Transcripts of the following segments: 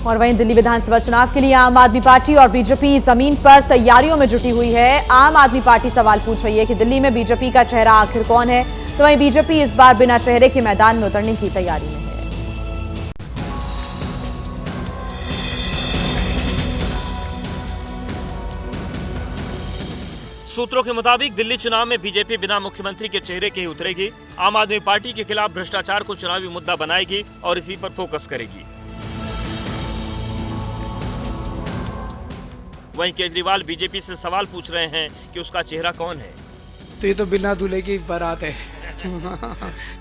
और वहीं दिल्ली विधानसभा चुनाव के लिए आम आदमी पार्टी और बीजेपी जमीन पर तैयारियों में जुटी हुई है। आम आदमी पार्टी सवाल पूछ रही है कि दिल्ली में बीजेपी का चेहरा आखिर कौन है, तो वहीं बीजेपी इस बार बिना चेहरे के मैदान में उतरने की तैयारी में है। सूत्रों के मुताबिक दिल्ली चुनाव में बीजेपी बिना मुख्यमंत्री के चेहरे के ही उतरेगी। आम आदमी पार्टी के खिलाफ भ्रष्टाचार को चुनावी मुद्दा बनाएगी और इसी पर फोकस करेगी। वहीं केजरीवाल बीजेपी से सवाल पूछ रहे हैं कि उसका चेहरा कौन है। तो ये तो बिना दूल्हे की बारात है।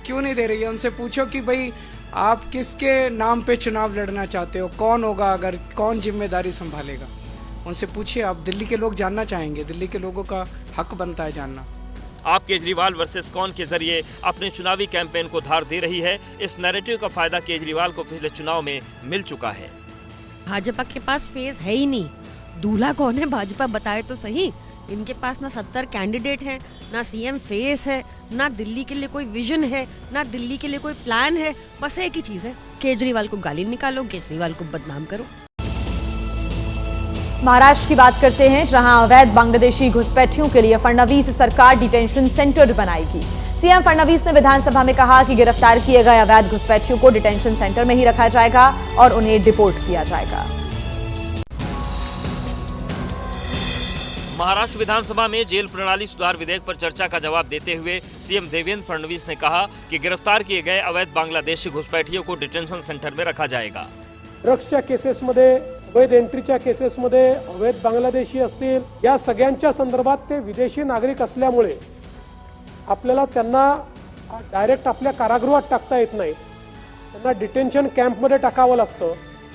क्यों नहीं दे रही है? उनसे पूछो कि भाई आप किसके नाम पे चुनाव लड़ना चाहते हो, कौन होगा, अगर कौन जिम्मेदारी संभालेगा, उनसे पूछिए। आप दिल्ली के लोग जानना चाहेंगे, दिल्ली के लोगों का हक बनता है जानना। आप केजरीवाल वर्सेस कौन के जरिए अपने चुनावी कैंपेन को धार दे रही है। इस नैरेटिव का फायदा केजरीवाल को पिछले चुनाव में मिल चुका है। भाजपा के पास फेस है ही नहीं, दूल्हा कौन है भाजपा बताए तो सही। इनके पास ना 70 कैंडिडेट है, ना सीएम फेस है, ना दिल्ली के लिए कोई विजन है, ना दिल्ली के लिए कोई प्लान है। बस एक ही चीज है, केजरीवाल को गाली निकालो, केजरीवाल को बदनाम करो। महाराष्ट्र की बात करते हैं, जहां अवैध बांग्लादेशी घुसपैठियों के लिए फडणवीस सरकार डिटेंशन सेंटर बनाएगी। सीएम फडणवीस ने विधानसभा में कहा कि गिरफ्तार किए गए अवैध घुसपैठियों को डिटेंशन सेंटर में ही रखा जाएगा और उन्हें डिपोर्ट किया जाएगा। महाराष्ट्र विधानसभा में जेल प्रणाली सुधार विधेयक पर चर्चा का जवाब देते हुए सीएम देवेंद्र फडणवीस ने कहा कि गिरफ्तार किए गए अवैध बांग्लादेशी घुसपैठियों को डिटेंशन सेंटर में रखा जाएगा। ड्रग्सच्या केसेसमध्ये, अवैध एंट्रीच्या केसेसमध्ये अवैध बांगलादेशी असतील, या सगळ्यांच्या संदर्भात ते विदेशी नागरिक असल्यामुळे आपल्याला त्यांना डायरेक्ट आपल्या कारागृहात टाकता येत नाही। त्यांना डिटेंशन कॅम्पमध्ये टाकावं लागतं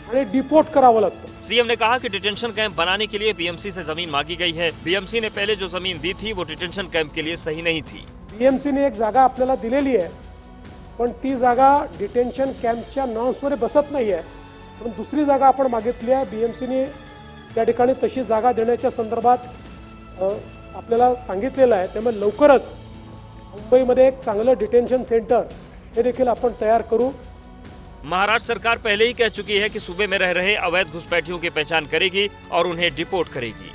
आणि डिपोर्ट करावं लागतं। सीएम ने कहा कि डिटेंशन कैंप बनाने के लिए बीएमसी से जमीन मांगी गई है। बीएमसी ने पहले जो जमीन दी थी वो डिटेंशन कैंप के लिए सही नहीं थी। बीएमसी ने एक जागा आपल्याला दिलेली आहे, पण ती जागा डिटेंशन कॅम्पच्या नॉर्म्समध्ये बसत नाही आहे। पण दुसरी जागा आपण मागितली आहे। बीएमसीने त्या ठिकाणी तशी जागा देण्याच्या संदर्भात आपल्याला सांगितलेलं आहे। त्यामुळे लवकरच मुंबईमध्ये एक चांगलं डिटेंशन सेंटर हे देखील आपण तयार करू। महाराष्ट्र सरकार पहले ही कह चुकी है कि सूबे में रह रहे अवैध घुसपैठियों की पहचान करेगी और उन्हें डिपोर्ट करेगी।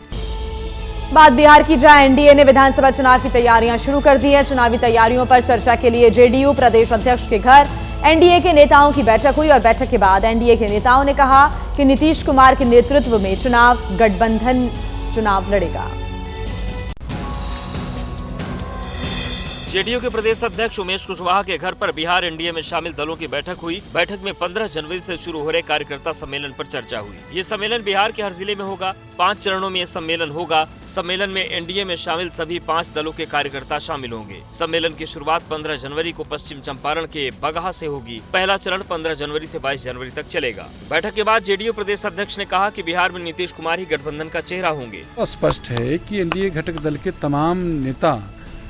बात बिहार की, जहां एनडीए ने विधानसभा चुनाव की तैयारियां शुरू कर दी है। चुनावी तैयारियों पर चर्चा के लिए जेडीयू प्रदेश अध्यक्ष के घर एनडीए के नेताओं की बैठक हुई और बैठक के बाद एनडीए के नेताओं ने कहा कि नीतीश कुमार के नेतृत्व में गठबंधन चुनाव लड़ेगा। जेडीयू के प्रदेश अध्यक्ष उमेश कुशवाहा के घर पर बिहार एनडीए में शामिल दलों की बैठक हुई। बैठक में 15 जनवरी से शुरू हो रहे कार्यकर्ता सम्मेलन पर चर्चा हुई। ये सम्मेलन बिहार के हर जिले में होगा। 5 चरणों में ये सम्मेलन होगा। सम्मेलन में एनडीए में शामिल सभी 5 दलों के कार्यकर्ता शामिल होंगे। सम्मेलन की शुरुआत 15 जनवरी को पश्चिम चंपारण के बगहा से होगी। पहला चरण 15 जनवरी से 22 जनवरी तक चलेगा। बैठक के बाद जेडीयू प्रदेश अध्यक्ष ने कहा कि बिहार में नीतीश कुमार ही गठबंधन का चेहरा होंगे। स्पष्ट है कि एनडीए घटक दल के तमाम नेता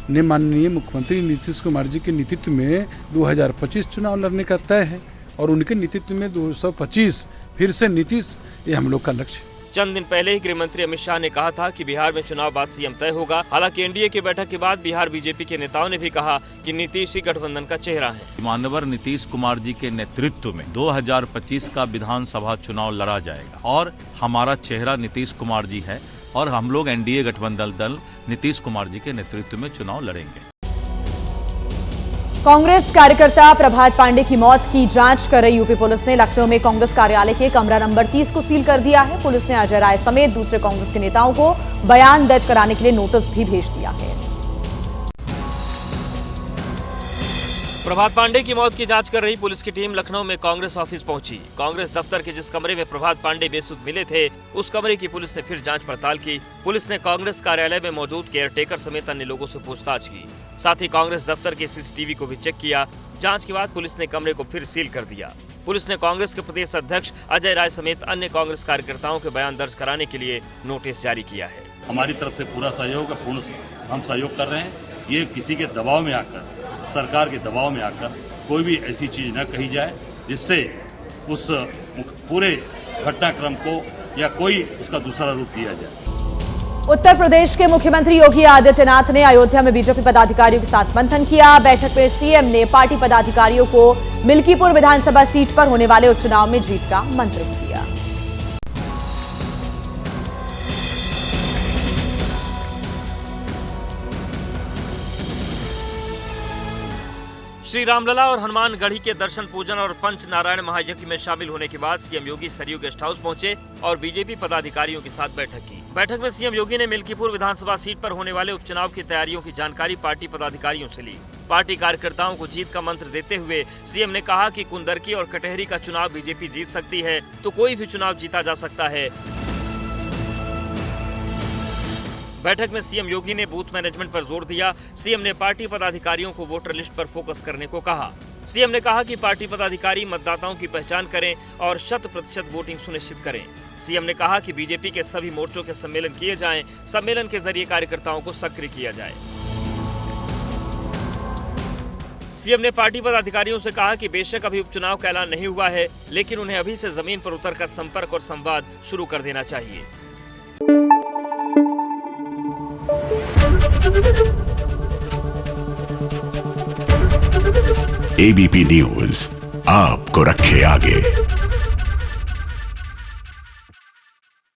ने माननीय मुख्यमंत्री नीतीश कुमार जी के नेतृत्व में 2025 चुनाव लड़ने का तय है और उनके नेतृत्व में 225 फिर से नीतीश, ये हम लोग का लक्ष्य। चंद दिन पहले ही गृह मंत्री अमित शाह ने कहा था कि बिहार में चुनाव बाद सीएम तय होगा। हालांकि एनडीए की बैठक के बाद बिहार बीजेपी के नेताओं ने भी कहा कि नीतीश ही गठबंधन का चेहरा है। माननीय नीतीश कुमार जी के नेतृत्व में 2025 का विधानसभा चुनाव लड़ा जाएगा और हमारा चेहरा नीतीश कुमार जी है और हम लोग एनडीए गठबंधन दल नीतीश कुमार जी के नेतृत्व में चुनाव लड़ेंगे। कांग्रेस कार्यकर्ता प्रभात पांडे की मौत की जांच कर रही यूपी पुलिस ने लखनऊ में कांग्रेस कार्यालय के कमरा नंबर 30 को सील कर दिया है। पुलिस ने अजय राय समेत दूसरे कांग्रेस के नेताओं को बयान दर्ज कराने के लिए नोटिस भी भेज दिया है। प्रभात पांडे की मौत की जांच कर रही पुलिस की टीम लखनऊ में कांग्रेस ऑफिस पहुंची। कांग्रेस दफ्तर के जिस कमरे में प्रभात पांडे बेसुध मिले थे, उस कमरे की पुलिस ने फिर जांच पड़ताल की। पुलिस ने कांग्रेस कार्यालय में मौजूद केयरटेकर समेत अन्य लोगों से पूछताछ की। साथ ही कांग्रेस दफ्तर के सीसीटीवी को भी चेक किया। जांच के बाद पुलिस ने कमरे को फिर सील कर दिया। पुलिस ने कांग्रेस के प्रदेश अध्यक्ष अजय राय समेत अन्य कांग्रेस कार्यकर्ताओं के बयान दर्ज कराने के लिए नोटिस जारी किया है। हमारी तरफ से पूरा सहयोग है, पूर्ण हम सहयोग कर रहे हैं। ये किसी के दबाव में आकर, सरकार के दबाव में आकर कोई भी ऐसी चीज न कही जाए जिससे उस पूरे घटनाक्रम को या कोई उसका दूसरा रूप दिया जाए। उत्तर प्रदेश के मुख्यमंत्री योगी आदित्यनाथ ने अयोध्या में बीजेपी पदाधिकारियों के साथ मंथन किया। बैठक में सीएम ने पार्टी पदाधिकारियों को मिल्कीपुर विधानसभा सीट पर होने वाले उपचुनाव में जीत का मंत्र दिया। श्री रामलला और हनुमानगढ़ी के दर्शन पूजन और पंच नारायण महायज्ञ में शामिल होने के बाद सीएम योगी सरयू गेस्ट हाउस पहुंचे और बीजेपी पदाधिकारियों के साथ बैठक की। बैठक में सीएम योगी ने मिल्कीपुर विधानसभा सीट पर होने वाले उपचुनाव की तैयारियों की जानकारी पार्टी पदाधिकारियों से ली। पार्टी कार्यकर्ताओं को जीत का मंत्र देते हुए सीएम ने कहा कि कुंदरकी और कटहरी का चुनाव बीजेपी जीत सकती है तो कोई भी चुनाव जीता जा सकता है। बैठक में सीएम योगी ने बूथ मैनेजमेंट पर जोर दिया। सीएम ने पार्टी पदाधिकारियों को वोटर लिस्ट पर फोकस करने को कहा। सीएम ने कहा कि पार्टी पदाधिकारी मतदाताओं की पहचान करें और 100% वोटिंग सुनिश्चित करें। सीएम ने कहा कि बीजेपी के सभी मोर्चों के सम्मेलन किए जाएं, सम्मेलन के जरिए कार्यकर्ताओं को सक्रिय किया जाए। सीएम ने पार्टी पदाधिकारियों से कहा कि बेशक अभी उपचुनाव का ऐलान नहीं हुआ है, लेकिन उन्हें अभी से जमीन पर उतरकर संपर्क और संवाद शुरू कर देना चाहिए। एबीपी न्यूज आपको रखे आगे।